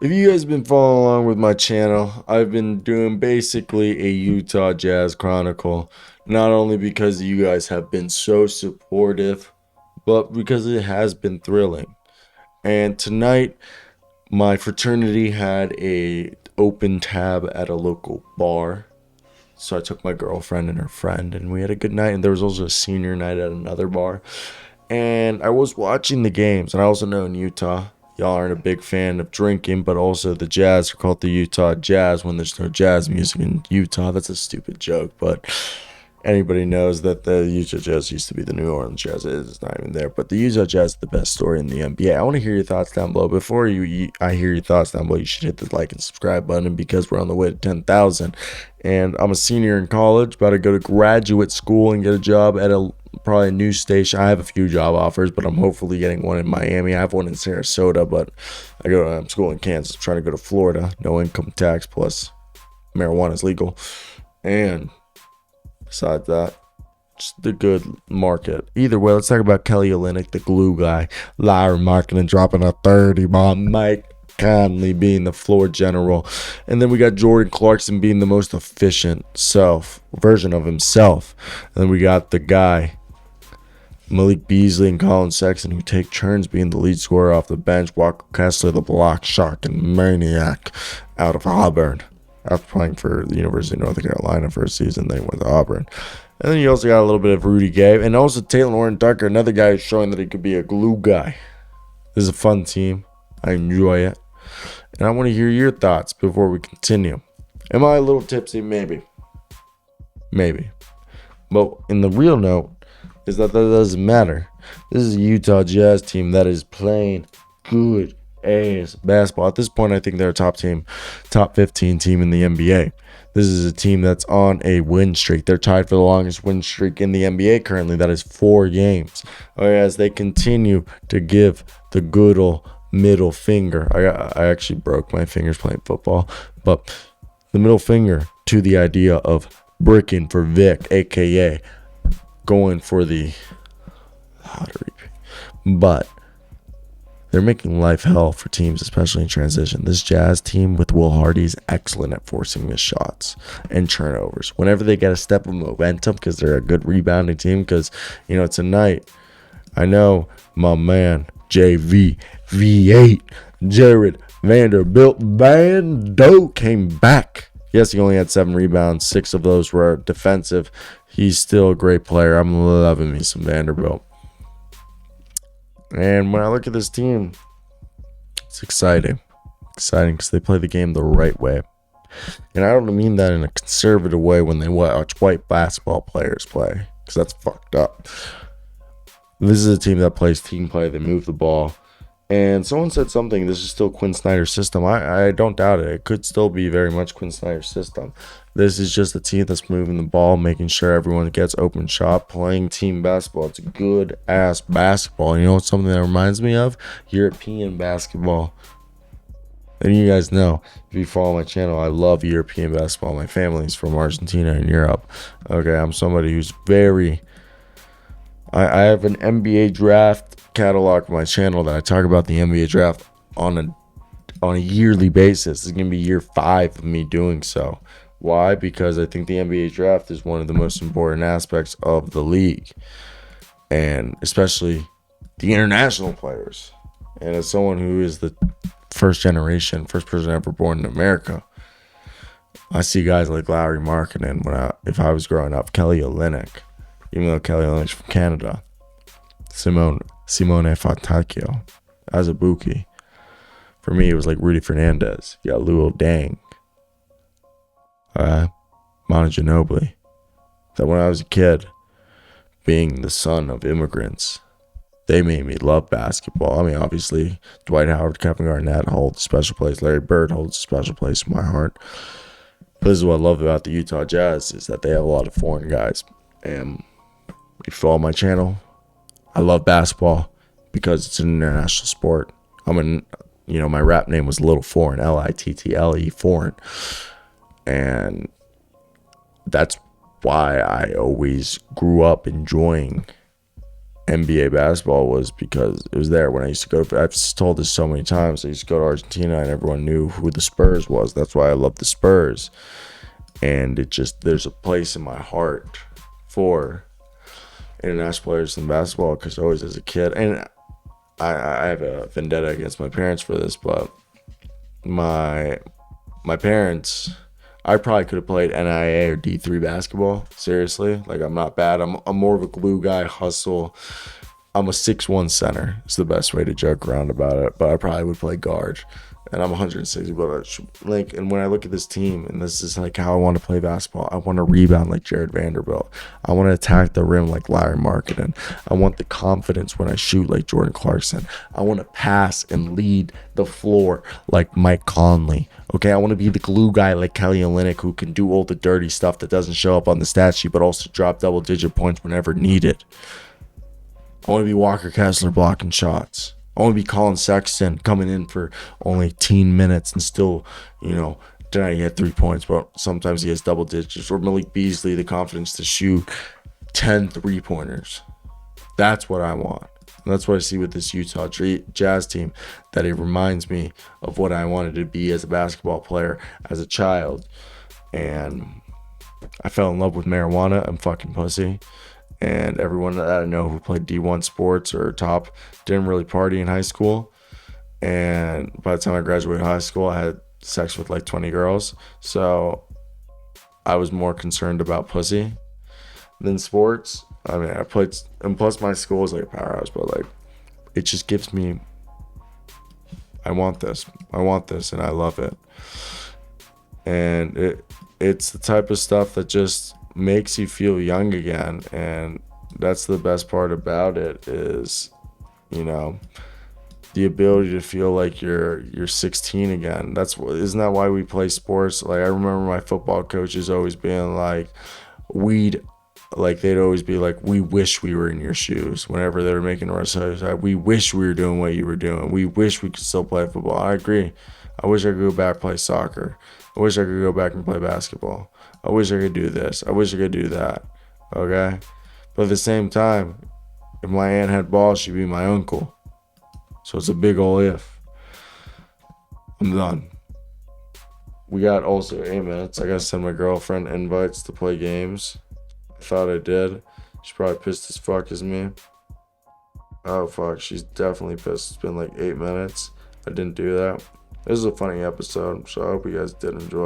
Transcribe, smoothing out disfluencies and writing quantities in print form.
If you guys have been following along with my channel, I've been doing basically a Utah Jazz Chronicle. Not only because you guys have been so supportive, but because it has been thrilling. And tonight, my fraternity had a open tab at a local bar. So I took my girlfriend and her friend, and we had a good night. And there was also a senior night at another bar. And I was watching the games, and I also know in Utah, y'all aren't a big fan of drinking, but also the Jazz are called the Utah Jazz when there's no jazz music in Utah. That's a stupid joke, but anybody knows that the Utah Jazz used to be the New Orleans Jazz. It's not even there, but the Utah Jazz is the best story in the NBA. I want to hear your thoughts down below. Before I hear your thoughts down below, you should hit the like and subscribe button because we're on the way to 10,000. And I'm a senior in college, about to go to graduate school and get a job at probably a news station. I have a few job offers, but I'm hopefully getting one in Miami. I have one in Sarasota, but I'm school in Kansas. I'm trying to go to Florida. No income tax, plus marijuana is legal. And besides that, just the good market. Either way, let's talk about Kelly Olynyk, the glue guy. Lauri Markkanen dropping a 30 bomb. Mike Conley being the floor general. And then we got Jordan Clarkson being the most efficient version of himself. And then we got the guy, Malik Beasley and Collin Sexton, who take turns being the lead scorer off the bench. Walker Kessler, the block shark and maniac out of Auburn. After playing for the University of North Carolina for a season, they went to Auburn. And then you also got a little bit of Rudy Gay. And also Taylor Orton Tucker, another guy who's showing that he could be a glue guy. This is a fun team. I enjoy it. And I want to hear your thoughts before we continue. Am I a little tipsy? Maybe. Maybe. But in the real note is that doesn't matter. This is a Utah Jazz team that is playing good ass basketball. At this point, I think they're a top 15 team in the NBA. This is a team that's on a win streak. They're tied for the longest win streak in the NBA currently. That is 4 games. As they continue to give the good old middle finger. I actually broke my fingers playing football, but the middle finger to the idea of bricking for Vic, aka going for the lottery. But they're making life hell for teams, especially in transition. This Jazz team with Will Hardy is excellent at forcing missed shots and turnovers. Whenever they get a step of momentum, because they're a good rebounding team, because, tonight, I know my man, JV, V8, Jared Vanderbilt Bando came back. Yes, he only had 7 rebounds. 6 of those were defensive. He's still a great player. I'm loving me some Vanderbilt. And when I look at this team, it's exciting. Exciting because they play the game the right way. And I don't mean that in a conservative way when they watch white basketball players play, because that's fucked up. This is a team that plays team play. They move the ball. And someone said something, this is still Quinn Snyder's system. I don't doubt it. It could still be very much Quinn Snyder's system. This is just a team that's moving the ball, making sure everyone gets open shot, playing team basketball. It's good ass basketball. You know what's something that reminds me of? European basketball. And you guys know, if you follow my channel, I love European basketball. My family's from Argentina and Europe. Okay, I'm somebody who's I have an NBA draft catalog on my channel that I talk about the NBA draft on a yearly basis. This is going to be year 5 of me doing so. Why? Because I think the NBA draft is one of the most important aspects of the league, and especially the international players. And as someone who is the first person ever born in America, I see guys like Lauri Markkanen if I was growing up, Kelly Olynyk, even though Kelly Olynyk's from Canada, Simone Fontecchio, Azubuike. For me, it was like Rudy Fernandez. You got Luol Deng, Manu Ginobili. That when I was a kid, being the son of immigrants, they made me love basketball. I mean, obviously, Dwight Howard, Kevin Garnett hold a special place. Larry Bird holds a special place in my heart. But this is what I love about the Utah Jazz, is that they have a lot of foreign guys. And if you follow my channel, I love basketball because it's an international sport. My rap name was Little Foreign, Little Foreign. And that's why I always grew up enjoying NBA basketball was because it was there when I used to go to, I've told this so many times, I used to go to Argentina and everyone knew who the Spurs was. That's why I love the Spurs. And it just, there's a place in my heart for international players in basketball because always as a kid, and I have a vendetta against my parents for this, but my parents, I probably could have played NIA or D3 basketball. Seriously, like I'm not bad. I'm more of a glue guy, hustle. I'm a 6'1" center. It's the best way to joke around about it. But I probably would play guard, and I'm 160. But like, and when I look at this team, and this is like how I want to play basketball. I want to rebound like Jared Vanderbilt. I want to attack the rim like Lauri Markkanen. I want the confidence when I shoot like Jordan Clarkson. I want to pass and lead the floor like Mike Conley. Okay, I want to be the glue guy like Kelly Olynyk, who can do all the dirty stuff that doesn't show up on the stat sheet, but also drop double-digit points whenever needed. I want to be Walker Kessler blocking shots. I want to be Collin Sexton coming in for only 18 minutes and still, tonight he had 3 points, but sometimes he has double digits. Or Malik Beasley, the confidence to shoot 10 3-pointers. That's what I want. And that's what I see with this Utah Jazz team, that it reminds me of what I wanted to be as a basketball player as a child. And I fell in love with marijuana and fucking pussy. And everyone that I know who played D1 sports or top didn't really party in high school. And by the time I graduated high school, I had sex with like 20 girls. So I was more concerned about pussy than sports. I mean, I played, and plus my school is like a powerhouse, but like it just gives me, I want this, and I love it. And it's the type of stuff that just makes you feel young again, and that's the best part about it is, the ability to feel like you're 16 again. Isn't that why we play sports? Like I remember my football coaches always being like, they'd always be like, we wish we were in your shoes whenever they were making us. We wish we were doing what you were doing. We wish we could still play football. I agree. I wish I could go back and play soccer. I wish I could go back and play basketball. I wish I could do this. I wish I could do that. Okay? But at the same time, if my aunt had balls, she'd be my uncle. So it's a big ol' if. I'm done. We got also 8 minutes. I gotta send my girlfriend invites to play games. I thought I did. She's probably pissed as fuck as me. Oh fuck, she's definitely pissed. It's been like 8 minutes. I didn't do that. This is a funny episode, so I hope you guys did enjoy.